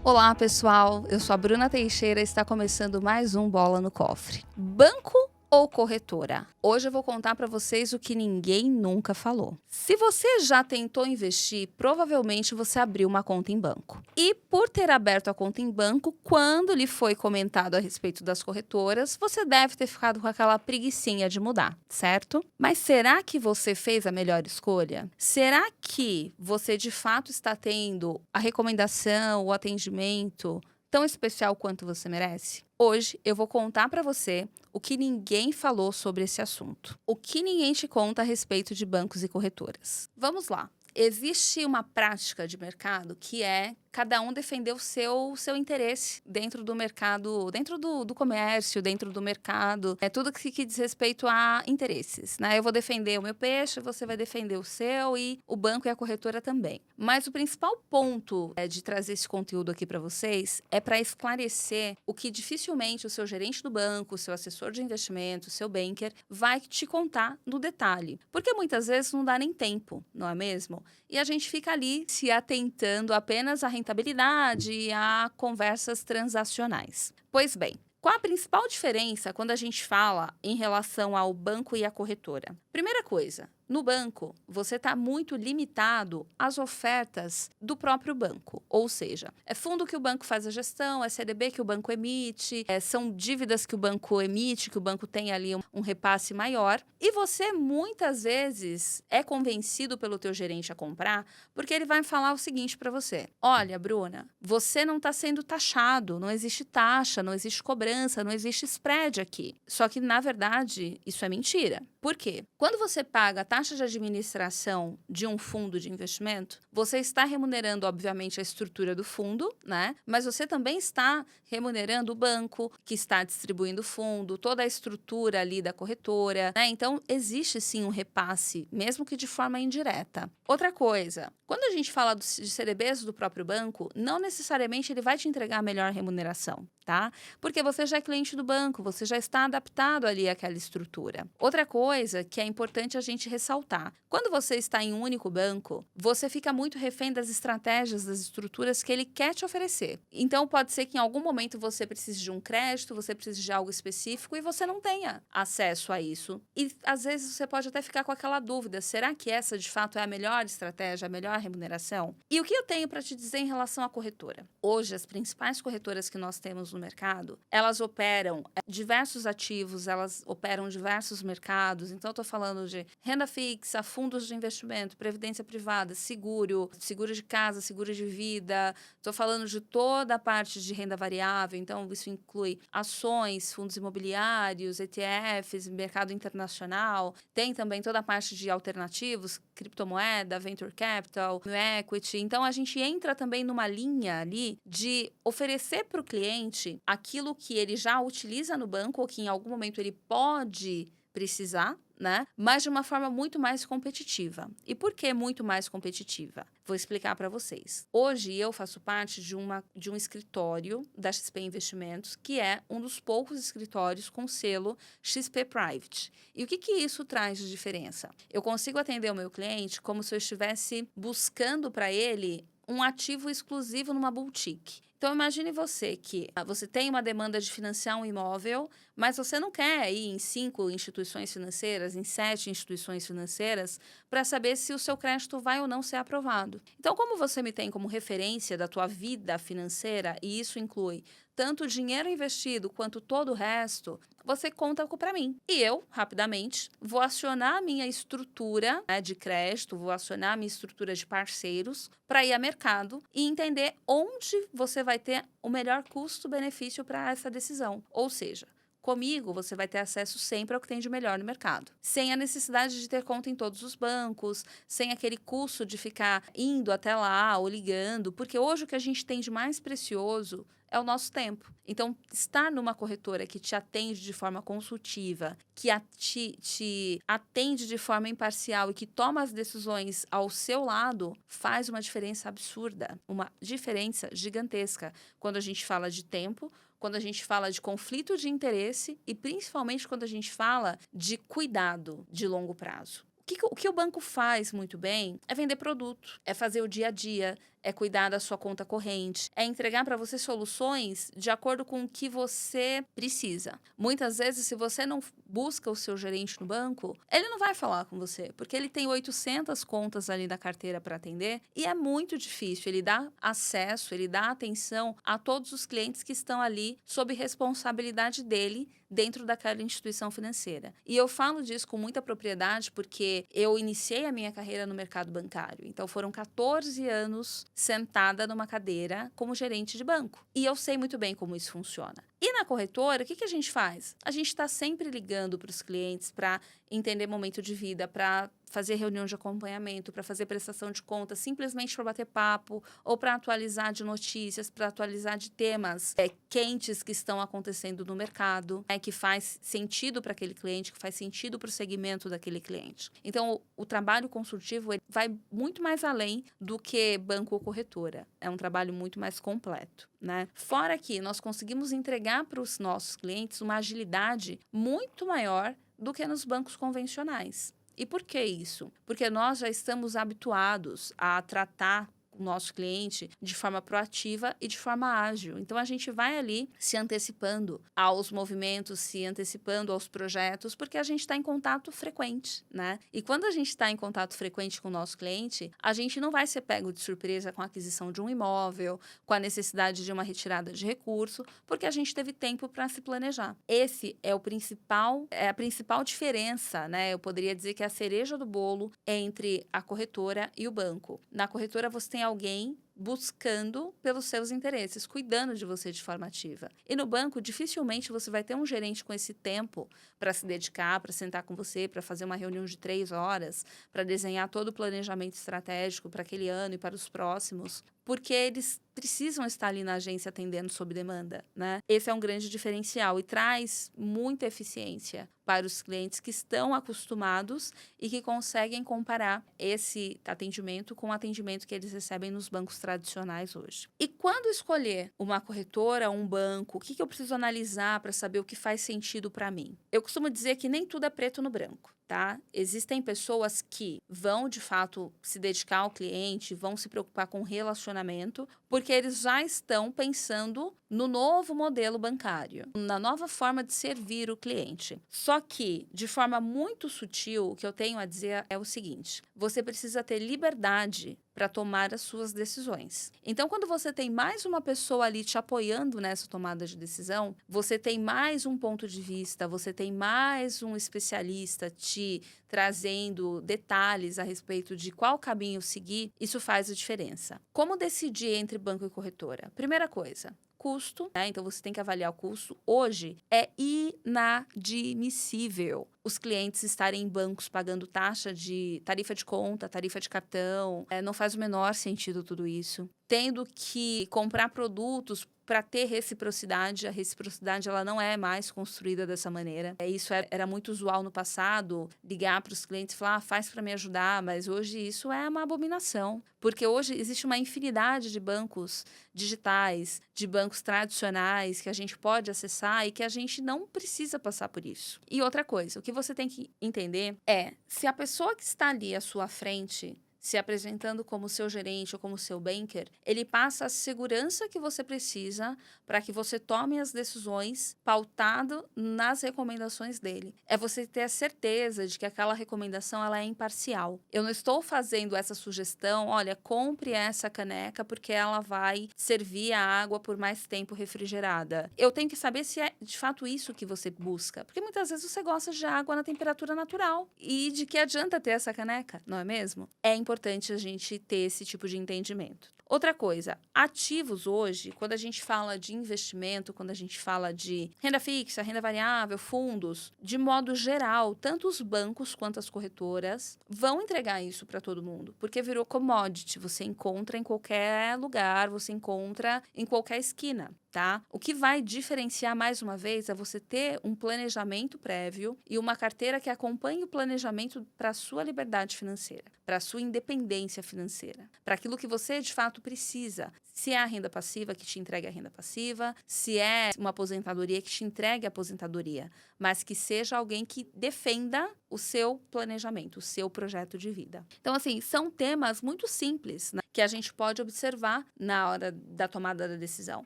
Olá, pessoal. Eu sou a Bruna Teixeira e está começando mais um Bola no Cofre. Banco ou corretora? Hoje eu vou contar para vocês o que ninguém nunca falou. Se você já tentou investir, provavelmente você abriu uma conta em banco. E por ter aberto a conta em banco, quando lhe foi comentado a respeito das corretoras, você deve ter ficado com aquela preguicinha de mudar, certo? Mas será que você fez a melhor escolha? Será que você de fato está tendo a recomendação, o atendimento tão especial quanto você merece? Hoje eu vou contar para você o que ninguém falou sobre esse assunto. O que ninguém te conta a respeito de bancos e corretoras. Vamos lá. Existe uma prática de mercado que é cada um defender o seu interesse dentro do mercado, dentro do comércio, dentro do mercado. É tudo que diz respeito a interesses, né? Eu vou defender o meu peixe, você vai defender o seu e o banco e a corretora também. Mas o principal ponto de trazer esse conteúdo aqui para vocês é para esclarecer o que dificilmente o seu gerente do banco, o seu assessor de investimento, o seu banker vai te contar no detalhe. Porque muitas vezes não dá nem tempo, não é mesmo? E a gente fica ali se atentando apenas à rentabilidade e a conversas transacionais. Pois bem, qual a principal diferença quando a gente fala em relação ao banco e à corretora? Primeira coisa, no banco, você está muito limitado às ofertas do próprio banco. Ou seja, é fundo que o banco faz a gestão, é CDB que o banco emite, são dívidas que o banco emite, que o banco tem ali um repasse maior. E você, muitas vezes, é convencido pelo teu gerente a comprar, porque ele vai falar o seguinte para você. Olha, Bruna, você não está sendo taxado, não existe taxa, não existe cobrança, não existe spread aqui. Só que, na verdade, isso é mentira. Por quê? Quando você paga a taxa de administração de um fundo de investimento, você está remunerando, obviamente, a estrutura do fundo, né? Mas você também está remunerando o banco que está distribuindo o fundo, toda a estrutura ali da corretora, né? Então, existe sim um repasse, mesmo que de forma indireta. Outra coisa, quando a gente fala de CDBs do próprio banco, não necessariamente ele vai te entregar a melhor remuneração, tá? Porque você já é cliente do banco, você já está adaptado ali àquela estrutura. Outra coisa que é importante a gente ressaltar, quando você está em um único banco, você fica muito refém das estratégias, das estruturas que ele quer te oferecer. Então, pode ser que em algum momento você precise de um crédito, você precise de algo específico e você não tenha acesso a isso. E, às vezes, você pode até ficar com aquela dúvida, será que essa, de fato, é a melhor estratégia, a melhor remuneração? E o que eu tenho para te dizer em relação à corretora? Hoje, as principais corretoras que nós temos no mercado, elas operam diversos ativos, elas operam diversos mercados. Então, eu estou falando de renda fixa, fundos de investimento, previdência privada, seguro de casa, seguro de vida. Estou falando de toda a parte de renda variável. Então, isso inclui ações, fundos imobiliários, ETFs, mercado internacional. Tem também toda a parte de alternativos, criptomoeda, venture capital, new equity. Então, a gente entra também numa linha ali de oferecer para o cliente aquilo que ele já utiliza no banco ou que em algum momento ele pode precisar, né? Mas de uma forma muito mais competitiva. E por que muito mais competitiva? Vou explicar para vocês. Hoje eu faço parte de um escritório da XP Investimentos, que é um dos poucos escritórios com selo XP Private. E o que isso traz de diferença? Eu consigo atender o meu cliente como se eu estivesse buscando para ele um ativo exclusivo numa boutique. Então, imagine você que você tem uma demanda de financiar um imóvel, mas você não quer ir em 5 instituições financeiras, em 7 instituições financeiras, para saber se o seu crédito vai ou não ser aprovado. Então, como você me tem como referência da tua vida financeira, e isso inclui tanto o dinheiro investido quanto todo o resto, você conta para mim. E eu, rapidamente, vou acionar a minha estrutura de crédito, vou acionar a minha estrutura de parceiros para ir a mercado e entender onde você vai ter o melhor custo-benefício para essa decisão. Ou seja, comigo, você vai ter acesso sempre ao que tem de melhor no mercado. Sem a necessidade de ter conta em todos os bancos, sem aquele custo de ficar indo até lá ou ligando, porque hoje o que a gente tem de mais precioso é o nosso tempo. Então, estar numa corretora que te atende de forma consultiva, que te atende de forma imparcial e que toma as decisões ao seu lado, faz uma diferença absurda, uma diferença gigantesca quando a gente fala de tempo, quando a gente fala de conflito de interesse e principalmente quando a gente fala de cuidado de longo prazo. O que o banco faz muito bem é vender produto, é fazer o dia a dia, é cuidar da sua conta corrente, é entregar para você soluções de acordo com o que você precisa. Muitas vezes, se você não busca o seu gerente no banco, ele não vai falar com você, porque ele tem 800 contas ali na carteira para atender e é muito difícil ele dar acesso, ele dar atenção a todos os clientes que estão ali sob responsabilidade dele dentro daquela instituição financeira. E eu falo disso com muita propriedade porque eu iniciei a minha carreira no mercado bancário. Então foram 14 anos sentada numa cadeira como gerente de banco. E eu sei muito bem como isso funciona. E na corretora, o que a gente faz? A gente está sempre ligando para os clientes para entender momento de vida, para fazer reunião de acompanhamento, para fazer prestação de contas, simplesmente para bater papo ou para atualizar de notícias, para atualizar de temas quentes que estão acontecendo no mercado, que faz sentido para aquele cliente, que faz sentido para o segmento daquele cliente. Então, o trabalho consultivo ele vai muito mais além do que banco ou corretora. É um trabalho muito mais completo, né? Fora que nós conseguimos entregar para os nossos clientes uma agilidade muito maior do que nos bancos convencionais. E por que isso? Porque nós já estamos habituados a tratar o nosso cliente de forma proativa e de forma ágil. Então, a gente vai ali se antecipando aos movimentos, se antecipando aos projetos, porque a gente está em contato frequente, né? E quando a gente está em contato frequente com o nosso cliente, a gente não vai ser pego de surpresa com a aquisição de um imóvel, com a necessidade de uma retirada de recurso, porque a gente teve tempo para se planejar. Esse é a principal diferença, né? Eu poderia dizer que é a cereja do bolo entre a corretora e o banco. Na corretora, você tem alguém buscando pelos seus interesses, cuidando de você de forma ativa. E no banco, dificilmente você vai ter um gerente com esse tempo para se dedicar, para sentar com você, para fazer uma reunião de 3 horas, para desenhar todo o planejamento estratégico para aquele ano e para os próximos, porque eles precisam estar ali na agência atendendo sob demanda, né? Esse é um grande diferencial e traz muita eficiência para os clientes que estão acostumados e que conseguem comparar esse atendimento com o atendimento que eles recebem nos bancos tradicionais hoje. E quando escolher uma corretora ou um banco, o que eu preciso analisar para saber o que faz sentido para mim? Eu costumo dizer que nem tudo é preto no branco. Tá? Existem pessoas que vão, de fato, se dedicar ao cliente, vão se preocupar com o relacionamento, porque eles já estão pensando no novo modelo bancário, na nova forma de servir o cliente. Só que, de forma muito sutil, o que eu tenho a dizer é o seguinte: você precisa ter liberdade para tomar as suas decisões. Então, quando você tem mais uma pessoa ali te apoiando nessa tomada de decisão, você tem mais um ponto de vista, você tem mais um especialista te trazendo detalhes a respeito de qual caminho seguir, isso faz a diferença. Como decidir entre banco e corretora? Primeira coisa, custo, né? Então você tem que avaliar o custo. Hoje é inadmissível os clientes estarem em bancos pagando tarifa de conta, tarifa de cartão. Não faz o menor sentido tudo isso. Tendo que comprar produtos para ter reciprocidade. A reciprocidade ela não é mais construída dessa maneira. Isso era muito usual no passado, ligar para os clientes e falar, faz para me ajudar, mas hoje isso é uma abominação, porque hoje existe uma infinidade de bancos digitais, de bancos tradicionais que a gente pode acessar e que a gente não precisa passar por isso. E outra coisa, o que você tem que entender é, se a pessoa que está ali à sua frente se apresentando como seu gerente ou como seu banker, ele passa a segurança que você precisa para que você tome as decisões pautado nas recomendações dele. É você ter a certeza de que aquela recomendação ela é imparcial. Eu não estou fazendo essa sugestão, olha, compre essa caneca porque ela vai servir a água por mais tempo refrigerada. Eu tenho que saber se é de fato isso que você busca, porque muitas vezes você gosta de água na temperatura natural. E de que adianta ter essa caneca, não é mesmo? É importante a gente ter esse tipo de entendimento. Outra coisa, ativos hoje, quando a gente fala de investimento, quando a gente fala de renda fixa, renda variável, fundos, de modo geral, tanto os bancos quanto as corretoras vão entregar isso para todo mundo, porque virou commodity, você encontra em qualquer lugar, você encontra em qualquer esquina. Tá? O que vai diferenciar, mais uma vez, é você ter um planejamento prévio e uma carteira que acompanhe o planejamento para a sua liberdade financeira, para a sua independência financeira, para aquilo que você, de fato, precisa. Se é a renda passiva, que te entregue a renda passiva. Se é uma aposentadoria, que te entregue a aposentadoria. Mas que seja alguém que defenda o seu planejamento, o seu projeto de vida. Então, assim, são temas muito simples, né, que a gente pode observar na hora da tomada da decisão.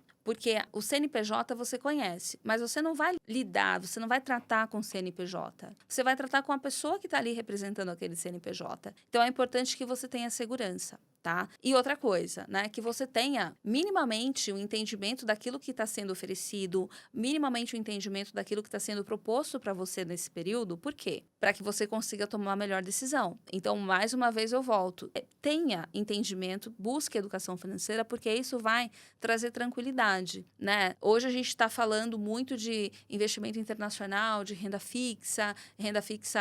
Porque o CNPJ você conhece, mas você não vai lidar, você não vai tratar com o CNPJ. Você vai tratar com a pessoa que está ali representando aquele CNPJ. Então, é importante que você tenha segurança. Tá? E outra coisa, né, que você tenha minimamente o entendimento daquilo que está sendo oferecido, minimamente o entendimento daquilo que está sendo proposto para você nesse período. Por quê? Para que você consiga tomar a melhor decisão. Então, mais uma vez eu volto. Tenha entendimento, busque educação financeira, porque isso vai trazer tranquilidade, né? Hoje a gente está falando muito de investimento internacional, de renda fixa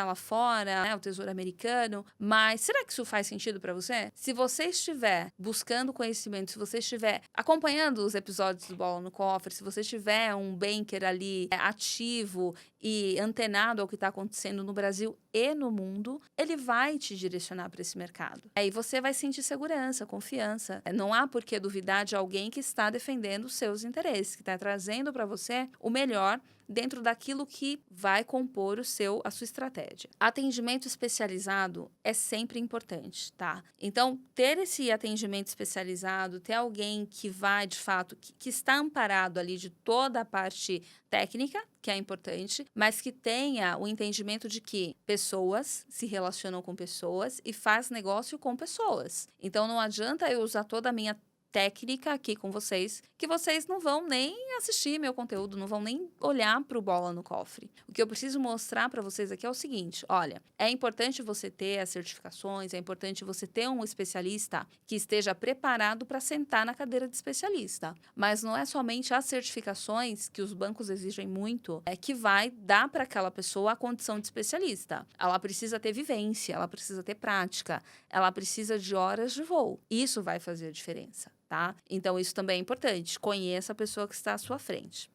lá fora, né, o Tesouro Americano, mas será que isso faz sentido para você? Se você estiver buscando conhecimento, se você estiver acompanhando os episódios do Bola no Cofre, se você tiver um banker ali ativo e antenado ao que está acontecendo no Brasil e no mundo, ele vai te direcionar para esse mercado. Aí você vai sentir segurança, confiança. Não há por que duvidar de alguém que está defendendo os seus interesses, que está trazendo para você o melhor dentro daquilo que vai compor a sua estratégia. Atendimento especializado é sempre importante, tá? Então, ter esse atendimento especializado, ter alguém que vai, de fato, que está amparado ali de toda a parte técnica, que é importante, mas que tenha o entendimento de que pessoas se relacionam com pessoas e faz negócio com pessoas. Então, não adianta eu usar toda a minha técnica aqui com vocês, que vocês não vão nem assistir meu conteúdo, não vão nem olhar para o Bola no Cofre. O que eu preciso mostrar para vocês aqui é o seguinte, olha, é importante você ter as certificações, é importante você ter um especialista que esteja preparado para sentar na cadeira de especialista, mas não é somente as certificações que os bancos exigem muito, que vai dar para aquela pessoa a condição de especialista. Ela precisa ter vivência, ela precisa ter prática, ela precisa de horas de voo. Isso vai fazer a diferença. Tá? Então, isso também é importante. Conheça a pessoa que está à sua frente.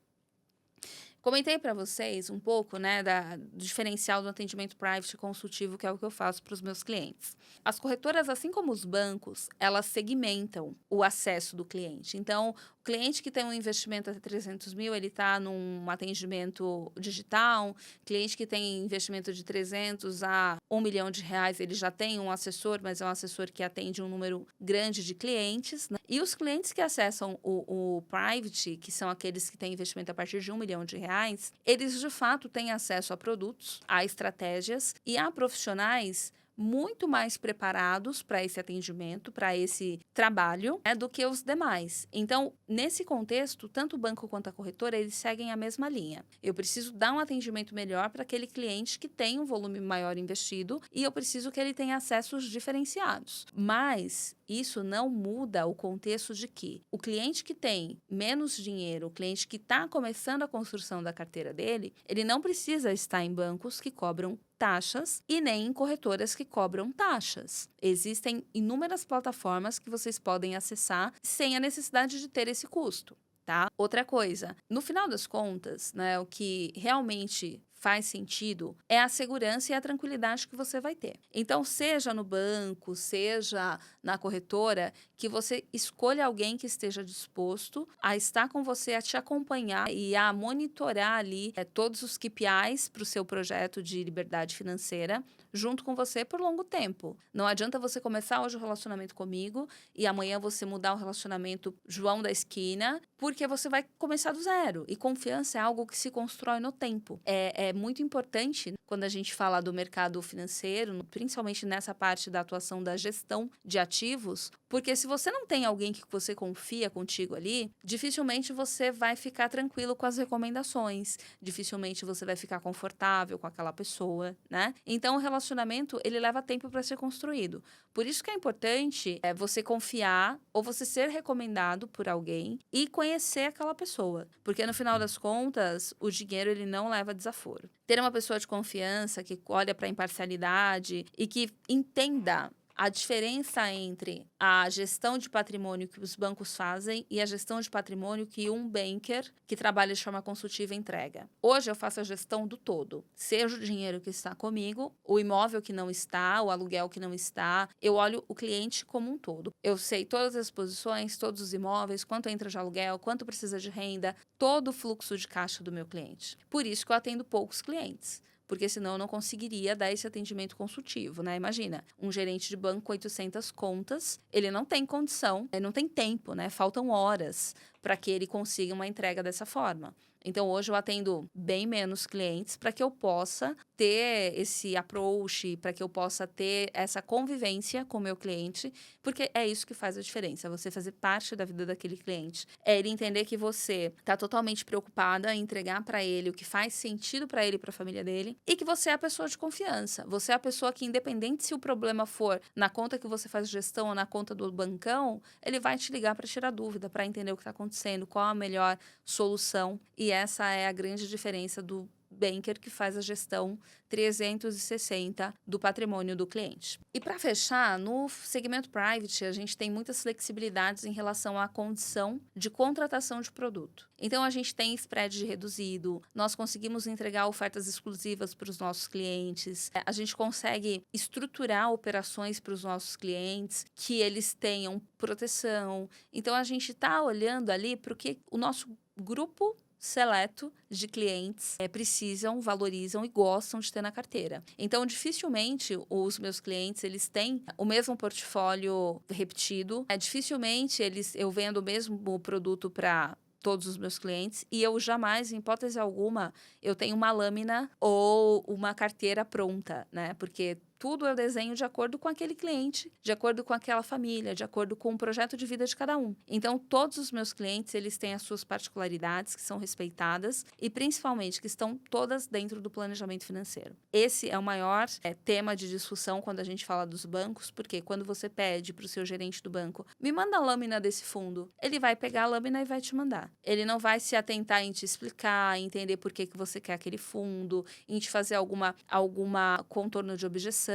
Comentei para vocês um pouco, né, do diferencial do atendimento private consultivo, que é o que eu faço para os meus clientes. As corretoras, assim como os bancos, elas segmentam o acesso do cliente. Então, o cliente que tem um investimento até 300 mil, ele está num atendimento digital. Cliente que tem investimento de 300 a 1 milhão de reais, ele já tem um assessor, mas é um assessor que atende um número grande de clientes, né? E os clientes que acessam o private, que são aqueles que têm investimento a partir de 1 milhão de reais, eles de fato têm acesso a produtos, a estratégias e a profissionais muito mais preparados para esse atendimento, para esse trabalho, né, do que os demais. Então, nesse contexto, tanto o banco quanto a corretora, eles seguem a mesma linha. Eu preciso dar um atendimento melhor para aquele cliente que tem um volume maior investido e eu preciso que ele tenha acessos diferenciados. Mas isso não muda o contexto de que o cliente que tem menos dinheiro, o cliente que está começando a construção da carteira dele, ele não precisa estar em bancos que cobram taxas e nem em corretoras que cobram taxas. Existem inúmeras plataformas que vocês podem acessar sem a necessidade de ter esse custo, tá? Outra coisa, no final das contas, né, o que realmente faz sentido é a segurança e a tranquilidade que você vai ter. Então, seja no banco, seja na corretora, que você escolha alguém que esteja disposto a estar com você, a te acompanhar e a monitorar ali todos os KPIs para o seu projeto de liberdade financeira, junto com você por longo tempo. Não adianta você começar hoje o relacionamento comigo e amanhã você mudar o relacionamento João da esquina, porque você vai começar do zero. E confiança é algo que se constrói no tempo. É muito importante quando a gente fala do mercado financeiro, principalmente nessa parte da atuação da gestão de ativos, porque se você não tem alguém que você confia contigo ali, dificilmente você vai ficar tranquilo com as recomendações, dificilmente você vai ficar confortável com aquela pessoa, né? Então, o relacionamento, ele leva tempo para ser construído. Por isso que é importante você confiar ou você ser recomendado por alguém e conhecer aquela pessoa, porque no final das contas, o dinheiro ele não leva desaforo. Ter uma pessoa de confiança que olha para a imparcialidade e que entenda a diferença entre a gestão de patrimônio que os bancos fazem e a gestão de patrimônio que um banker que trabalha de forma consultiva entrega. Hoje eu faço a gestão do todo, seja o dinheiro que está comigo, o imóvel que não está, o aluguel que não está, eu olho o cliente como um todo. Eu sei todas as posições, todos os imóveis, quanto entra de aluguel, quanto precisa de renda, todo o fluxo de caixa do meu cliente. Por isso que eu atendo poucos clientes. Porque senão eu não conseguiria dar esse atendimento consultivo, né? Imagina, um gerente de banco com 800 contas, ele não tem condição, ele não tem tempo, né? Faltam horas para que ele consiga uma entrega dessa forma. Então, hoje eu atendo bem menos clientes para que eu possa ter esse approach, para que eu possa ter essa convivência com o meu cliente, porque é isso que faz a diferença, você fazer parte da vida daquele cliente. É ele entender que você está totalmente preocupada em entregar para ele o que faz sentido para ele e para a família dele, e que você é a pessoa de confiança. Você é a pessoa que, independente se o problema for na conta que você faz gestão ou na conta do bancão, ele vai te ligar para tirar dúvida, para entender o que está acontecendo, qual a melhor solução. E essa é a grande diferença do banker que faz a gestão 360 do patrimônio do cliente. E para fechar, no segmento private, a gente tem muitas flexibilidades em relação à condição de contratação de produto. Então, a gente tem spread reduzido, nós conseguimos entregar ofertas exclusivas para os nossos clientes, a gente consegue estruturar operações para os nossos clientes, que eles tenham proteção. Então, a gente está olhando ali para o que o nosso grupo seleto de clientes precisam, valorizam e gostam de ter na carteira. Então, dificilmente os meus clientes eles têm o mesmo portfólio repetido. Dificilmente eu vendo o mesmo produto para todos os meus clientes e eu jamais, em hipótese alguma, eu tenho uma lâmina ou uma carteira pronta, né? Porque tudo eu desenho de acordo com aquele cliente, de acordo com aquela família, de acordo com o projeto de vida de cada um. Então, todos os meus clientes, eles têm as suas particularidades que são respeitadas e, principalmente, que estão todas dentro do planejamento financeiro. Esse é o maior tema de discussão quando a gente fala dos bancos, porque quando você pede para o seu gerente do banco, me manda a lâmina desse fundo, ele vai pegar a lâmina e vai te mandar. Ele não vai se atentar em te explicar, em entender por que você quer aquele fundo, em te fazer alguma contorno de objeção,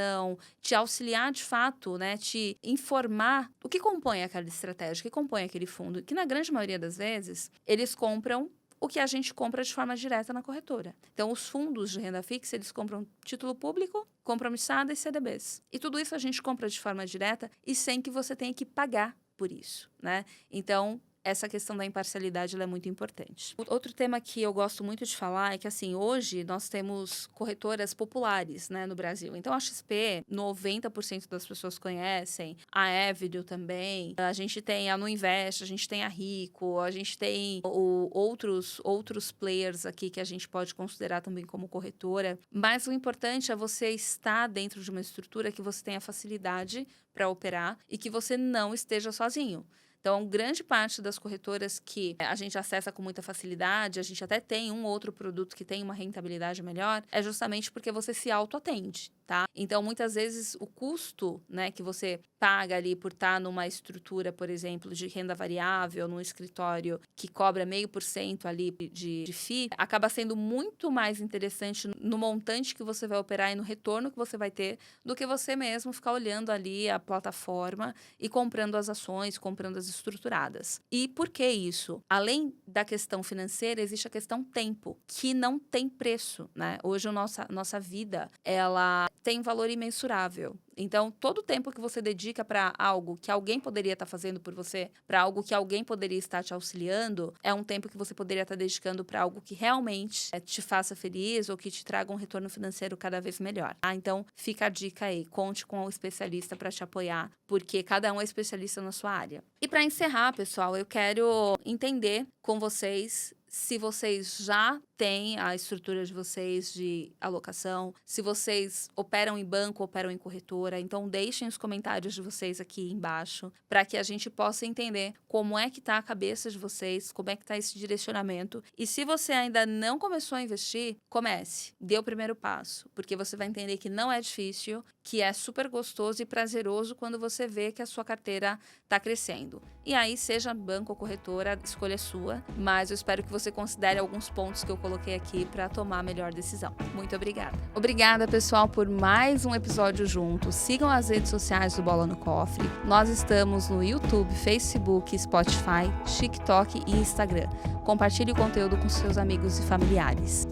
te auxiliar de fato, né, te informar o que compõe aquela estratégia, o que compõe aquele fundo, que na grande maioria das vezes, eles compram o que a gente compra de forma direta na corretora. Então, os fundos de renda fixa, eles compram título público, compromissado e CDBs. E tudo isso a gente compra de forma direta e sem que você tenha que pagar por isso, né? Então, essa questão da imparcialidade ela é muito importante. Outro tema que eu gosto muito de falar é que, assim, hoje nós temos corretoras populares, né, no Brasil. Então, a XP, 90% das pessoas conhecem, a Avenue também, a gente tem a Nuinvest, a gente tem a Rico, a gente tem outros players aqui que a gente pode considerar também como corretora. Mas o importante é você estar dentro de uma estrutura que você tenha facilidade para operar e que você não esteja sozinho. Então, grande parte das corretoras que a gente acessa com muita facilidade, a gente até tem um outro produto que tem uma rentabilidade melhor, é justamente porque você se autoatende, tá? Então, muitas vezes, o custo, né, que você paga ali por estar numa estrutura, por exemplo, de renda variável, num escritório que cobra 0,5% ali de FII, acaba sendo muito mais interessante no montante que você vai operar e no retorno que você vai ter do que você mesmo ficar olhando ali a plataforma e comprando as ações, comprando as estruturadas. E por que isso? Além da questão financeira, existe a questão tempo, que não tem preço, né? Hoje a nossa vida, ela tem valor imensurável. Então, todo o tempo que você dedica para algo que alguém poderia estar fazendo por você, para algo que alguém poderia estar te auxiliando, é um tempo que você poderia estar dedicando para algo que realmente te faça feliz ou que te traga um retorno financeiro cada vez melhor. Tá? Então, fica a dica aí, conte com o especialista para te apoiar, porque cada um é especialista na sua área. E para encerrar, pessoal, eu quero entender com vocês se vocês já têm a estrutura de vocês de alocação, se vocês operam em banco, operam em corretora. Então, deixem os comentários de vocês aqui embaixo para que a gente possa entender como é que está a cabeça de vocês, como é que está esse direcionamento. E se você ainda não começou a investir, comece. Dê o primeiro passo, porque você vai entender que não é difícil, que é super gostoso e prazeroso quando você vê que a sua carteira está crescendo. E aí, seja banco ou corretora, a escolha é sua, mas eu espero que você considere alguns pontos que eu coloquei aqui para tomar a melhor decisão. Muito obrigada. Obrigada, pessoal, por mais um episódio junto. Sigam as redes sociais do Bola no Cofre. Nós estamos no YouTube, Facebook, Spotify, TikTok e Instagram. Compartilhe o conteúdo com seus amigos e familiares.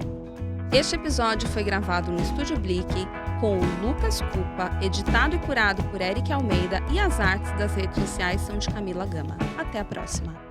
Este episódio foi gravado no Estúdio Blick com o Lucas Cupa, editado e curado por Eric Almeida, e as artes das redes sociais são de Camila Gama. Até a próxima!